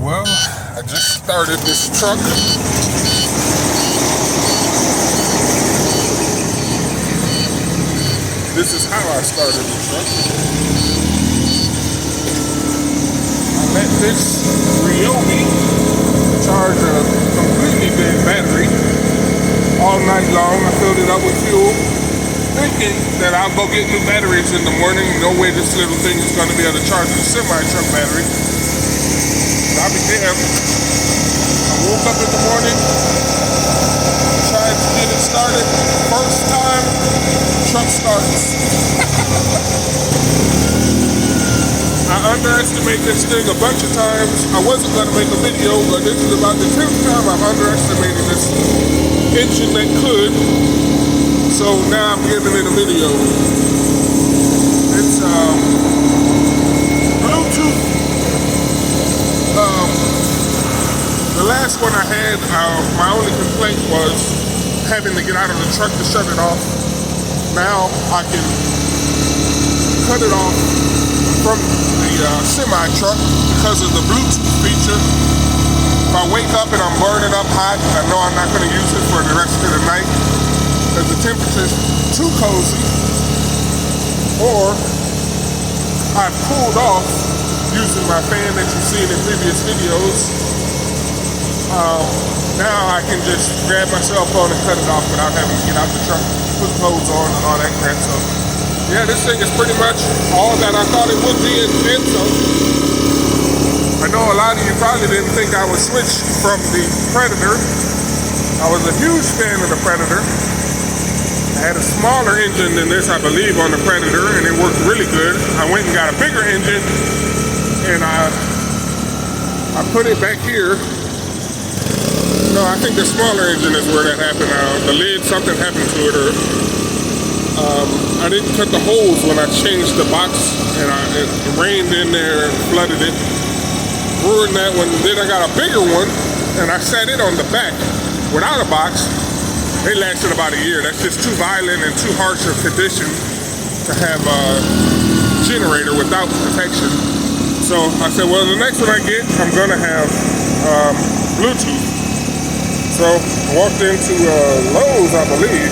Well, I just started this truck. This is how I started the truck. I let this Ryobi charge a completely dead battery all night long. I filled it up with fuel, thinking that I'll go get new batteries in the morning. No way this little thing is going to be able to charge a semi-truck battery. I'll be damned. I woke up in the morning, tried to get it started. First time, truck starts. I underestimated this thing a bunch of times. I wasn't going to make a video, but this is about the 10th time I've underestimated this engine that could. So now I'm giving it a video. It's Bluetooth. The last one I had, my only complaint was having to get out of the truck to shut it off. Now I can cut it off from the semi-truck because of the Bluetooth feature. If I wake up and I'm burning up hot, I know I'm not going to use it for the rest of the night because the temperature's too cozy. Or I've cooled off using my fan that you've seen in previous videos. Now I can just grab my cell phone and cut it off without having to get out the truck, put clothes on and all that crap. So yeah, this thing is pretty much all that I thought it would be and so. I know a lot of you probably didn't think I would switch from the Predator. I was a huge fan of the Predator. I had a smaller engine than this, I believe, on the Predator, and it worked really good. I went and got a bigger engine, and I put it back here. No, I think the smaller engine is where that happened. The lid, something happened to it, or I didn't cut the holes when I changed the box, and it rained in there and flooded it. Ruined that one. Then I got a bigger one, and I sat it on the back without a box. It lasted about a year. That's just too violent and too harsh a condition to have a generator without protection. So I said, well, the next one I get, I'm gonna have Bluetooth. So I walked into Lowe's, I believe,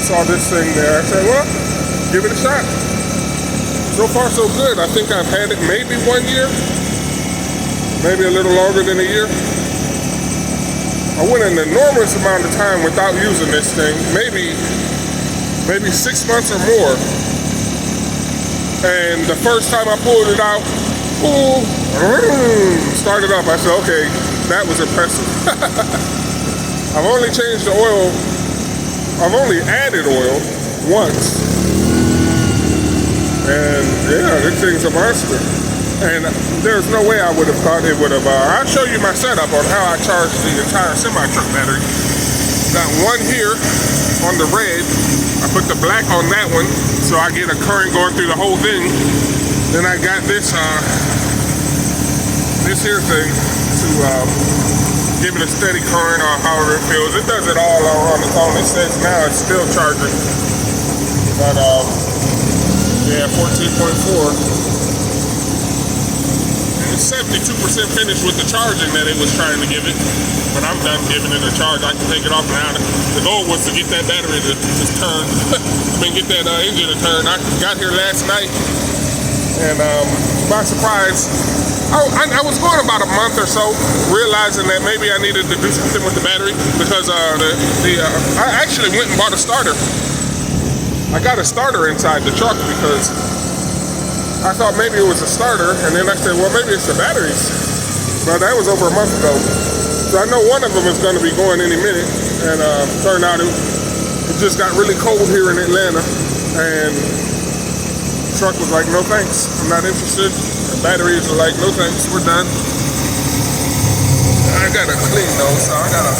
saw this thing there. I said, well, give it a shot. So far, so good. I think I've had it maybe 1 year, maybe a little longer than a year. I went an enormous amount of time without using this thing, maybe 6 months or more. And the first time I pulled it out, started up. I said, okay, that was impressive. I've only changed the oil, I've only added oil once. And yeah, this thing's a monster. And there's no way I would have thought it would have, I'll show you my setup on how I charge the entire semi-truck battery. Got one here on the red. I put the black on that one, so I get a current going through the whole thing. Then I got this here thing to give it a steady current or however it feels. It does it all on its own. It says now it's still charging. But yeah, 14.4. It's 72% finished with the charging that it was trying to give it. But I'm done giving it a charge. I can take it off now. The goal was to get that battery to just turn. Get that engine to turn. I got here last night, and by surprise, I was going about a month or so, realizing that maybe I needed to do something with the battery because I actually went and bought a starter. I got a starter inside the truck because I thought maybe it was a starter, and then I said, well, maybe it's the batteries. But that was over a month ago. So I know one of them is going to be going any minute, and turned out it just got really cold here in Atlanta, and the truck was like, no thanks, I'm not interested. Batteries are like, no thanks, we're done. I gotta clean though, so I gotta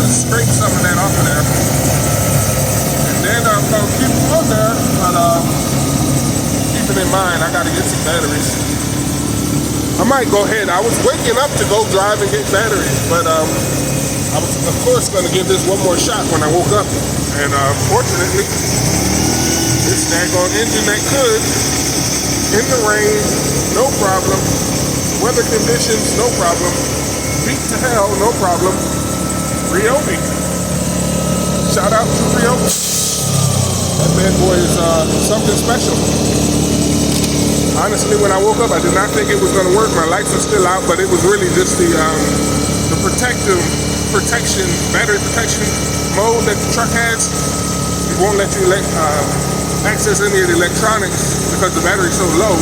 scrape some of that off of there. And then I'm gonna keep it on there, but keep it in mind, I gotta get some batteries. I might go ahead, I was waking up to go drive and get batteries, but I was of course gonna give this one more shot when I woke up. And fortunately, this daggone engine that could, in the rain, no problem, weather conditions, no problem. Beat to hell, no problem. Ryobi. Shout out to Ryobi. That bad boy is something special. Honestly, when I woke up, I did not think it was going to work. My lights are still out, but it was really just the protection, battery protection mode that the truck has. It won't let you access any of the electronics because the battery's so low.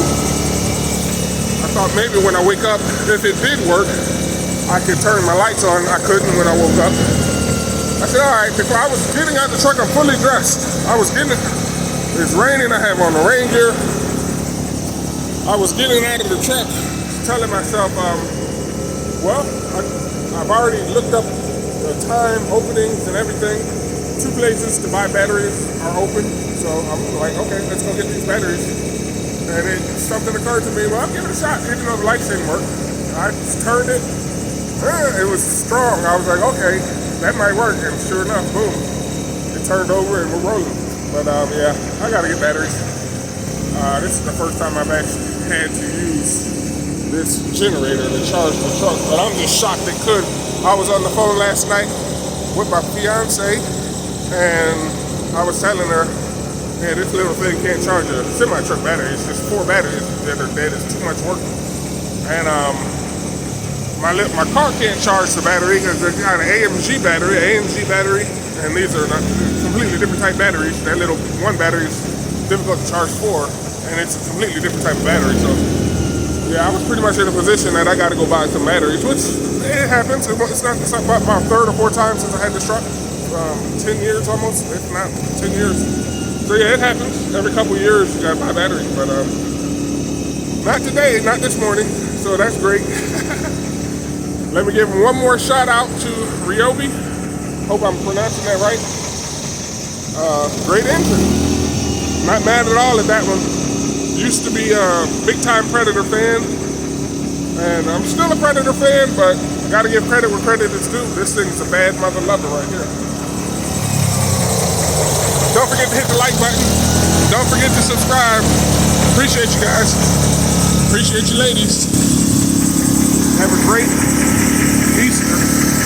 I thought maybe when I wake up, if it did work, I could turn my lights on. I couldn't when I woke up. I said, all right, before I was getting out the truck, I'm fully dressed. It's raining, I have on the rain gear. I was getting out of the truck, telling myself, well, I've already looked up the time, openings, and everything. 2 places to buy batteries are open, so I'm like, okay, let's go get these batteries. And something occurred to me, well, I'll give it a shot, even though the lights didn't work. I just turned it, it was strong. I was like, okay, that might work, and sure enough, boom, it turned over and we're rolling. But yeah, I gotta get batteries. This is the first time I've actually had to use this generator to charge the truck, but I'm just shocked it could. I was on the phone last night with my fiance, and I was telling her, yeah, this little thing can't charge a semi-truck battery. It's just 4 batteries that are dead. It's too much work. And my car can't charge the battery because it's got an AMG battery, and these are not completely different type batteries. That little one battery is difficult to charge 4, and it's a completely different type of battery. So yeah, I was pretty much in a position that I got to go buy some batteries, which it happens. It's about my 3rd or 4th time since I had this truck. 10 years almost, if not 10 years. So yeah, it happens. Every couple of years you gotta buy batteries, but not today, not this morning. So that's great. Let me give one more shout out to Ryobi. Hope I'm pronouncing that right. Great engine. Not mad at all at that one. Used to be a big time Predator fan, and I'm still a Predator fan, but gotta give credit where credit is due. This thing's a bad mother lover right here. Don't forget to hit the like button. Don't forget to subscribe. Appreciate you guys. Appreciate you ladies. Have a great